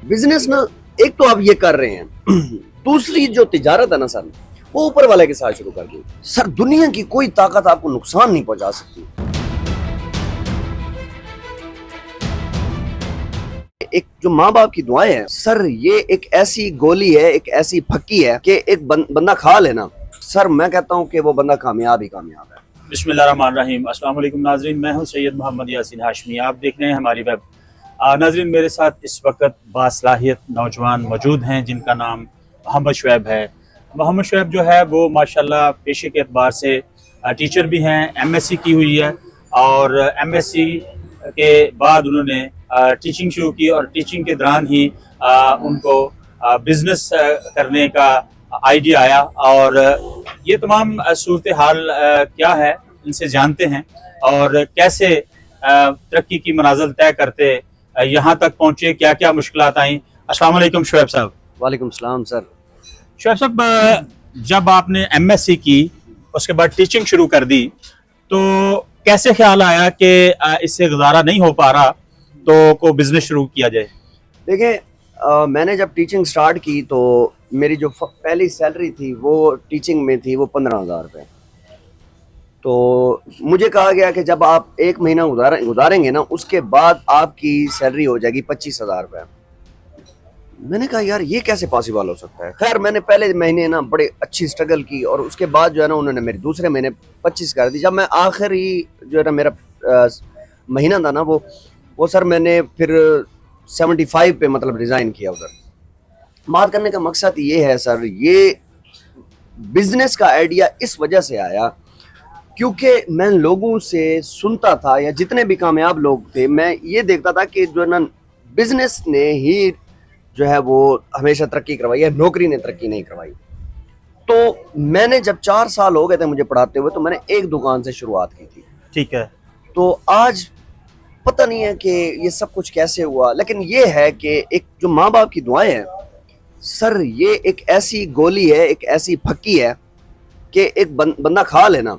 Business ना, एक तो आप ये कर रहे हैं दूसरी जो तिजारत है ना सर, वो ऊपर वाले के साथ शुरू कर दी। सर दुनिया की कोई ताकत आपको नुकसान नहीं पहुंचा सकती। एक जो माँ बाप की दुआएं हैं सर, ये एक ऐसी गोली है, एक ऐसी फक्की है कि एक बंदा खा लेना, सर मैं कहता हूँ कि वो बंदा कामयाब ही कामयाब है। बिस्मिल्लाहिर्रहमानिर्रहीम। अस्सलाम वालेकुम नाज़रीन, मैं हूं सैयद मोहम्मद यासीन हाशमी। आप देख रहे हैं हमारी वेब। नाज़रीन, मेरे साथ इस वक्त बासलाहियत नौजवान मौजूद हैं जिनका नाम मोहम्मद शुएब है। मोहम्मद शुएब जो है वो माशाल्लाह पेशे के एतबार से टीचर भी हैं, एमएससी की हुई है और एमएससी के बाद उन्होंने टीचिंग शुरू की और टीचिंग के दौरान ही उनको बिज़नेस करने का आइडिया आया। और ये तमाम सूरत हाल क्या है इनसे जानते हैं और कैसे तरक्की की मनाज़िल तय करते यहाँ तक पहुँचे, क्या क्या मुश्किलात आई। अस्सलाम वालेकुम शुएब साहब। वालेकुम सलाम सर। शुएब साहब, जब आपने एमएससी की उसके बाद टीचिंग शुरू कर दी तो कैसे ख्याल आया कि इससे गुजारा नहीं हो पा रहा तो को बिजनेस शुरू किया जाए? देखिए मैंने जब टीचिंग स्टार्ट की तो मेरी जो पहली सैलरी थी वो टीचिंग में थी, वो 15,000 रुपये। तो मुझे कहा गया कि जब आप एक महीना गुजारेंगे ना, उसके बाद आपकी सैलरी हो जाएगी 25,000 रुपये। मैंने कहा यार ये कैसे पॉसिबल हो सकता है। खैर मैंने पहले महीने ना बड़े अच्छी स्ट्रगल की और उसके बाद जो है ना उन्होंने मेरे दूसरे महीने 25 कर दी। जब मैं आखिरी जो है ना मेरा महीना था ना, वो सर मैंने फिर 75 पे मतलब रिज़ाइन किया उधर। बात करने का मकसद ये है सर, ये बिजनेस का आइडिया इस वजह से आया क्योंकि मैं लोगों से सुनता था, या जितने भी कामयाब लोग थे मैं ये देखता था कि जो है ना बिजनेस ने ही जो है वो हमेशा तरक्की करवाई है, नौकरी ने तरक्की नहीं करवाई। तो मैंने जब 4 साल हो गए थे मुझे पढ़ाते हुए, तो मैंने एक दुकान से शुरुआत की थी। ठीक है। तो आज पता नहीं है कि ये सब कुछ कैसे हुआ, लेकिन ये है कि एक जो माँ बाप की दुआएं हैं सर, ये एक ऐसी गोली है, एक ऐसी फक्की है कि एक बंदा खा लेना,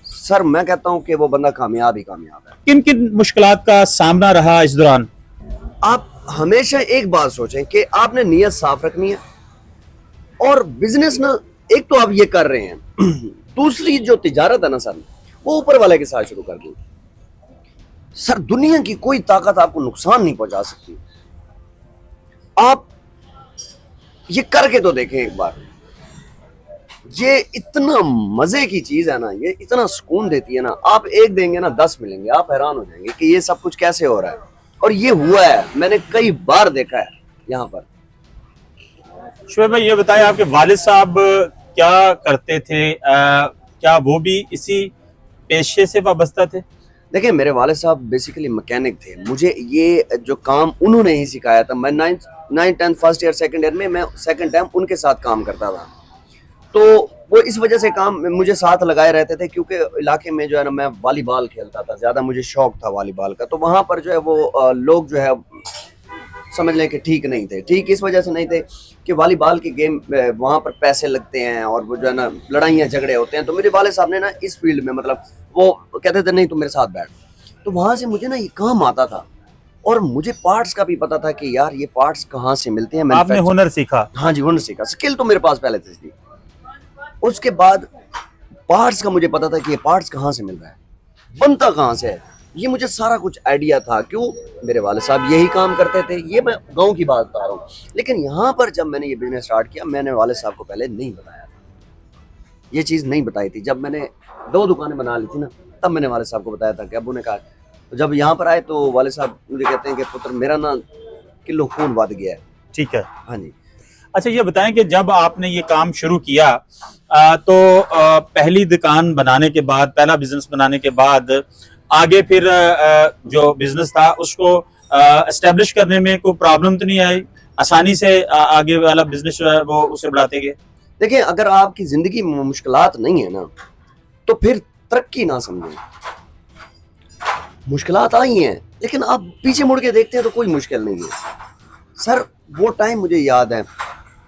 सर मैं कहता हूँ कि वो बंदा कामयाब ही कामयाब है। किन किन मुश्किलात का सामना रहा इस दौरान? आप हमेशा एक बात सोचें कि आपने नीयत साफ रखनी है। और बिजनेस ना, एक तो आप ये कर रहे हैं दूसरी जो तिजारत है ना सर, वो ऊपर वाले के साथ शुरू कर दी। सर दुनिया की कोई ताकत आपको नुकसान नहीं पहुंचा सकती। आप ये करके तो देखें एक बार। ये इतना मजे की चीज है ना, ये इतना सुकून देती है ना, आप एक देंगे ना 10 मिलेंगे। आप हैरान हो जाएंगे कि ये सब कुछ कैसे हो रहा है। और ये हुआ है, मैंने कई बार देखा है यहाँ पर। शुएब भाई, ये बताएं आपके वालिद साहब क्या करते थे? क्या वो भी इसी पेशे से वाबस्ता थे? देखिए मेरे वाले साहब बेसिकली मैकेनिक थे। मुझे ये जो काम उन्होंने ही सिखाया था। मैं 9th 10th first year second year में मैं सेकंड टाइम उनके साथ काम करता था। तो वो इस वजह से काम मुझे साथ लगाए रहते थे क्योंकि इलाके में जो है ना मैं वॉलीबॉल खेलता था, ज़्यादा मुझे शौक था वॉलीबॉल का। तो वहाँ पर जो है वो लोग जो है समझ लें कि ठीक नहीं थे। ठीक इस वजह से नहीं थे कि वॉलीबॉल की गेम वहाँ पर पैसे लगते हैं और वो जो है ना लड़ाइयाँ झगड़े होते हैं। तो मेरे वाले साहब ने ना इस फील्ड में मतलब वो कहते थे नहीं तुम मेरे साथ बैठ। तो वहाँ से मुझे ना ये काम आता था और मुझे पार्ट्स का भी पता था कि यार ये पार्ट्स कहाँ से मिलते हैं। आपने हुनर सीखा? हाँ जी, हुनर सीखा। स्किल तो मेरे पास पहले से थी। उसके बाद पार्ट्स का मुझे पता था कि ये पार्ट्स कहाँ से मिल रहा है, बनता कहाँ से है, ये मुझे सारा कुछ आइडिया था। क्यों? मेरे वाले साहब यही काम करते थे। ये मैं गांव की बात बता रहा हूँ। लेकिन यहाँ पर जब मैंने ये बिजनेस स्टार्ट किया, मैंने वाले साहब को पहले नहीं बताया था, ये चीज़ नहीं बताई थी। जब मैंने 2 दुकानें बना ली थी ना, तब मैंने वाले साहब को बताया था कि अबू ने कहा। तो जब यहाँ पर आए तो वाले साहब मुझे कहते हैं कि पुत्र मेरा ना किलो खून बढ़ गया है। ठीक है। हाँ जी। अच्छा, ये बताएं कि जब आपने ये काम शुरू किया तो पहली दुकान बनाने के बाद, पहला बिजनेस बनाने के बाद आगे फिर जो बिजनेस था उसको एस्टेब्लिश करने में कोई प्रॉब्लम तो नहीं आई? आसानी से आगे वाला बिजनेस जो है वो उसे बढ़ाते गए? देखिए अगर आपकी जिंदगी में मुश्किलात नहीं है ना, तो फिर तरक्की ना समझें। मुश्किलात आई हैं लेकिन आप पीछे मुड़ के देखते हैं तो कोई मुश्किल नहीं है। सर वो टाइम मुझे याद है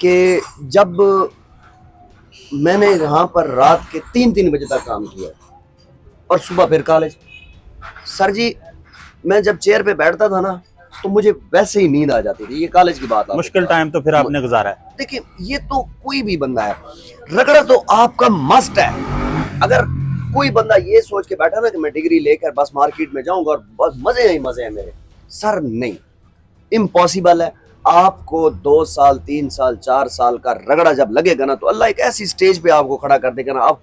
कि जब मैंने यहाँ पर रात के 3-3 बजे तक काम किया और सुबह फिर कॉलेज। सर जी मैं जब चेयर पे बैठता था ना, तो मुझे वैसे ही नींद आ जाती थी। ये कॉलेज की बात आपको मुश्किल बता रहा टाइम तो फिर आपने गुजारा है। हूं। देखिए ये तो कोई भी बंदा है, रगड़ा तो आपका मस्ट है। अगर कोई बंदा ये सोच के बैठा ना कि मैं डिग्री लेकर बस मार्केट में जाऊंगा और बस मजे ही मजे हैं मेरे, सर नहीं, इम्पॉसिबल है। आपको 2 साल 3 साल 4 साल का रगड़ा जब लगेगा ना, तो अल्लाह एक ऐसी स्टेज पे आपको खड़ा कर देगा ना, आप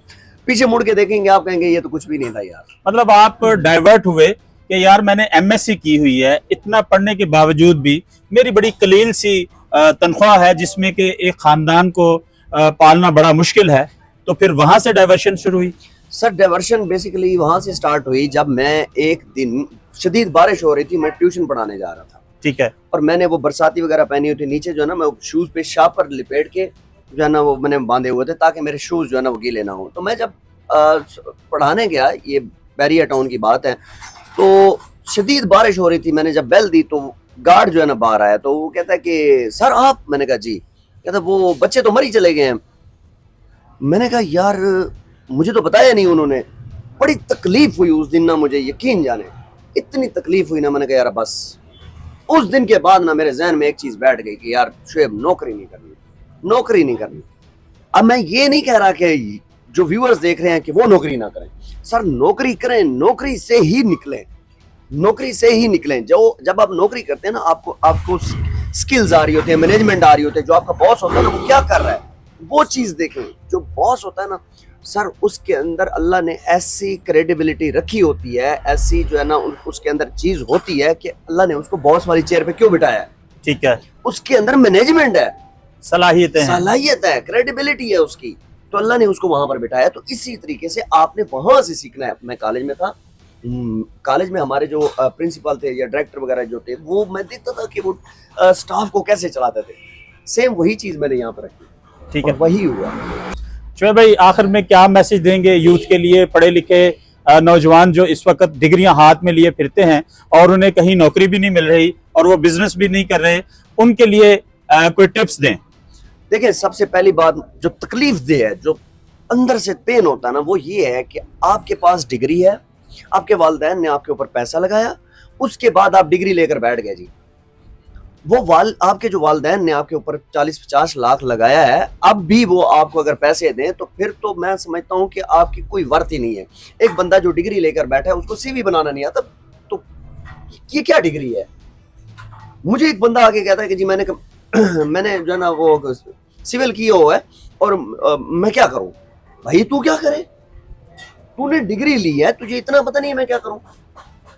पीछे मुड़ के देखेंगे, आप कहेंगे ये तो कुछ भी नहीं था यार। मतलब आप डाइवर्ट हुए कि यार मैंने एमएससी की हुई है, इतना पढ़ने के बावजूद भी मेरी बड़ी कलील सी तनख्वाह है जिसमें कि एक खानदान को पालना बड़ा मुश्किल है, तो फिर वहां से डाइवर्शन शुरू हुई। सर डाइवर्शन बेसिकली वहां से स्टार्ट हुई जब मैं एक दिन, शदीद बारिश हो रही थी, मैं ट्यूशन पढ़ाने जा रहा था, ठीक है। और मैंने वो बरसाती वगैरह पहनी हुई थी, नीचे जो है ना मैं शूज पे शापर लिपेट के जो है ना वो मैंने बांधे हुए थे ताकि मेरे शूज जो है ना वो गीले ना हो। तो मैं जब पढ़ाने गया, ये बैरिया टाउन की बात है, तो शदीद बारिश हो रही थी। मैंने जब बेल दी तो गार्ड जो है ना बाहर आया, तो वो कहता है कि सर आप, मैंने कहा जी, कहता वो बच्चे तो मर ही चले गए हैं। मैंने कहा यार मुझे तो बताया नहीं उन्होंने। बड़ी तकलीफ हुई उस दिन ना, मुझे यकीन जाने इतनी तकलीफ हुई ना। मैंने कहा यार बस, उस दिन के बाद ना मेरे जहन में एक चीज बैठ गई कि यार शुएब नौकरी नहीं करनी, नौकरी नहीं करनी। अब मैं ये नहीं कह रहा कि जो व्यूअर्स देख रहे हैं कि वो नौकरी ना करें, सर नौकरी करें, नौकरी से ही निकलें, नौकरी से ही निकलें। जो जब आप नौकरी करते हैं ना, आपको स्किल्स आ रही होती है, मैनेजमेंट आ रही होती है, जो आपका बॉस होता है ना वो क्या कर रहा है वो चीज देखें। जो बॉस होता है ना सर, उसके अंदर अल्लाह ने ऐसी क्रेडिबिलिटी रखी होती है, ऐसी जो है ना उसके अंदर चीज होती है कि अल्लाह ने उसको बॉस वाली चेयर पे क्यों बिठाया है, ठीक है। उसके अंदर मैनेजमेंट है, सलाहियत है, क्रेडिबिलिटी है उसकी, तो अल्लाह ने उसको वहां पर बिठाया। तो इसी तरीके से आपने वहां से सीखना है। मैं कॉलेज में था, कॉलेज में हमारे जो प्रिंसिपल थे या डायरेक्टर वगैरह जो थे, वो मैं देखता था कि वो स्टाफ को कैसे चलाते थे। सेम वही चीज मैंने यहाँ पर रखी, ठीक है, वही हुआ। शुएब भाई आखिर में क्या मैसेज देंगे यूथ के लिए, पढ़े लिखे नौजवान जो इस वक्त डिग्रियां हाथ में लिए फिरते हैं और उन्हें कहीं नौकरी भी नहीं मिल रही और वो बिजनेस भी नहीं कर रहे, उनके लिए कोई टिप्स दें? देखिए सबसे पहली बात जो तकलीफ दे है, जो अंदर से पेन होता है ना, वो ये है कि आपके पास डिग्री है, आपके वालिदैन ने आपके ऊपर पैसा लगाया, उसके बाद आप डिग्री लेकर बैठ गए जी। वो आपके जो वालिदैन ने आपके ऊपर 40-50 लाख लगाया है, अब भी वो आपको अगर पैसे दें तो फिर तो मैं समझता हूँ कि आपकी कोई वर्थ ही नहीं है। एक बंदा जो डिग्री लेकर बैठा है उसको सीवी बनाना नहीं आता, तो ये क्या डिग्री है? मुझे एक बंदा आके कहता है कि जी मैंने जो है ना वो सिविल किया हुआ है और मैं क्या करूं। भाई तू क्या करे, तूने डिग्री ली है, तुझे इतना पता नहीं है मैं क्या करूं।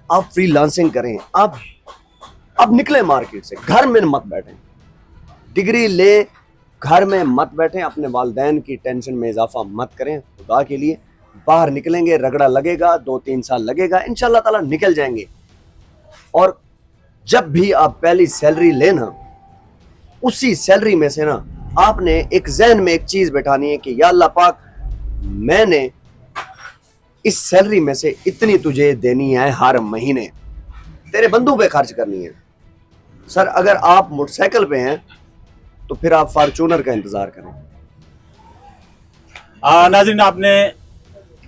आप फ्रीलांसिंग करें, आप अब निकले मार्केट से, घर में मत बैठें, डिग्री ले घर में मत बैठें, अपने वालिदैन की टेंशन में इजाफा मत करें। खुदा के लिए बाहर निकलेंगे, रगड़ा लगेगा, 2-3 साल लगेगा, इंशाल्लाह ताला निकल जाएंगे। और जब भी आप पहली सैलरी लेना, उसी सैलरी में से ना आपने एक ज़हन में एक चीज बैठानी है कि या अल्लाह पाक, मैंने इस सैलरी में से इतनी तुझे देनी है हर महीने, तेरे बंदू पे खर्च करनी है। सर अगर आप मोटरसाइकिल पे हैं तो फिर आप फॉर्च्यूनर का इंतजार करें। नाज़रीन आपने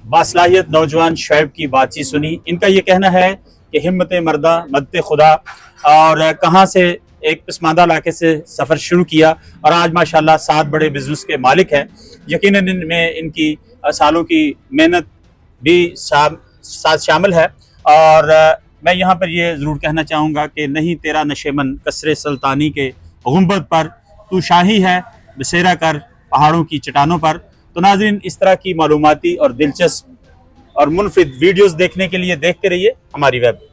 बासलाहियत नौजवान शुएब की बातचीत सुनी। इनका ये कहना है कि हिम्मत मर्दा मदद खुदा, और कहाँ से एक पसमानदा इलाके से सफ़र शुरू किया और आज माशाल्लाह 7 बड़े बिजनेस के मालिक हैं। यकीनन इनमें इनकी सालों की मेहनत भी साथ शामिल है। और मैं यहाँ पर ये ज़रूर कहना चाहूँगा कि नहीं तेरा नशेमन कसरे सुल्तानी के गुंबद पर, तू शाही है बसेरा कर पहाड़ों की चट्टानों पर। तो नाज़रीन इस तरह की मालूमाती और दिलचस्प और मुनफिद वीडियोस देखने के लिए देखते रहिए हमारी वेब।